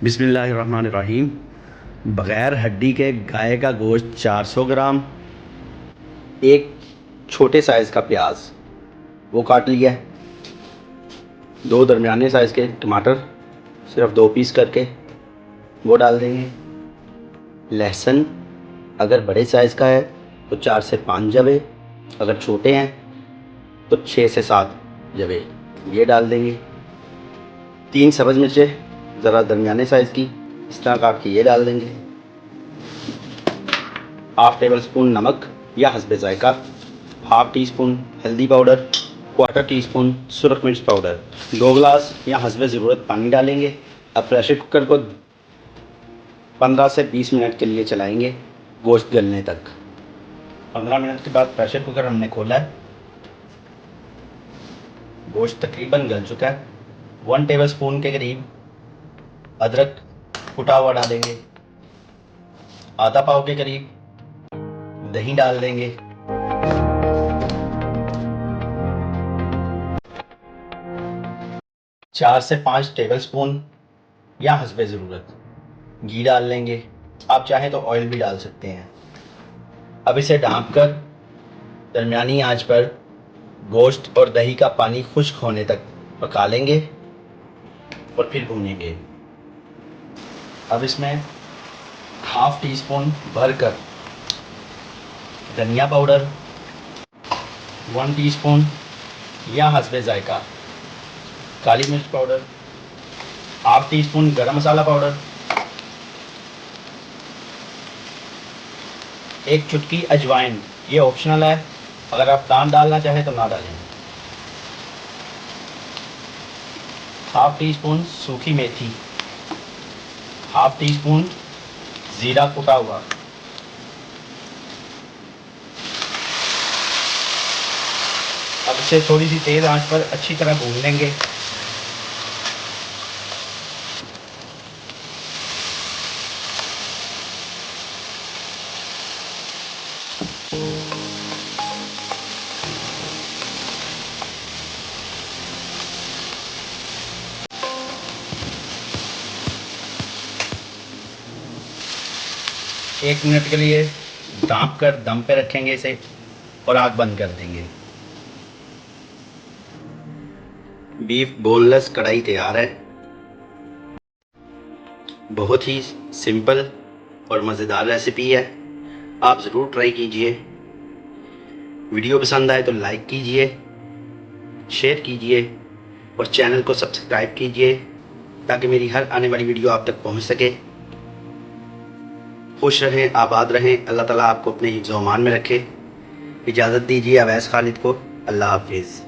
बिस्मिल्लाहिर्रहमानिर्रहीम। बग़ैर हड्डी के गाय का गोश्त 400 ग्राम, एक छोटे साइज़ का प्याज वो काट लिया है, 2 दरमियाने साइज़ के टमाटर सिर्फ 2 पीस करके वो डाल देंगे। लहसुन अगर बड़े साइज़ का है तो 4 से 5 जवे, अगर छोटे हैं तो 6 से 7 जवे ये डाल देंगे। 3 सब्ज़ मिर्चें ज़रा दरमियाने साइज़ की इस तरह काट के ये डाल देंगे। हाफ़ टेबल स्पून नमक या हस्बे ज़ायका, हाफ़ टी स्पून हल्दी पाउडर, क्वार्टर टी स्पून सुरख मिर्च पाउडर, 2 गिलास या हस्बे ज़रूरत पानी डालेंगे। अब प्रेशर कुकर को 15 से 20 मिनट के लिए चलाएंगे गोश्त गलने तक। 15 मिनट के बाद प्रेशर कुकर हमने खोला है, गोश्त तकरीबन गल चुका है। 1 टेबल स्पून के करीब अदरक कुटा हुआ डालेंगे, आधा पाव के करीब दही डाल देंगे, चार से 5 टेबल स्पून या हस्बे ज़रूरत घी डाल लेंगे। आप चाहें तो ऑयल भी डाल सकते हैं। अब इसे ढाँप कर दरमियानी आंच पर गोश्त और दही का पानी खुश्क होने तक पका लेंगे और फिर भूनेंगे। अब इसमें हाफ़ टी स्पून भरकर धनिया पाउडर, 1 टीस्पून या हस्बे ज़ायका काली मिर्च पाउडर, हाफ़ टी स्पून गरम मसाला पाउडर, 1 चुटकी अजवाइन, ये ऑप्शनल है, अगर आप दान डालना चाहें तो ना डालें, हाफ़ टी स्पून सूखी मेथी, हाफ़ टी स्पून ज़ीरा कुटा हुआ। अब इसे थोड़ी सी तेज़ आंच पर अच्छी तरह भून लेंगे। एक मिनट के लिए ढाँप कर दम पे रखेंगे इसे और आग बंद कर देंगे। बीफ बोनलेस कढ़ाई तैयार है। बहुत ही सिंपल और मज़ेदार रेसिपी है, आप ज़रूर ट्राई कीजिए। वीडियो पसंद आए तो लाइक कीजिए, शेयर कीजिए और चैनल को सब्सक्राइब कीजिए ताकि मेरी हर आने वाली वीडियो आप तक पहुंच सके। खुश रहें, आबाद रहें, अल्लाह ताला आपको अपने हिफ्ज़-ओ-अमान में रखे। इजाज़त दीजिए अवैस खालिद को। अल्लाह हाफिज़।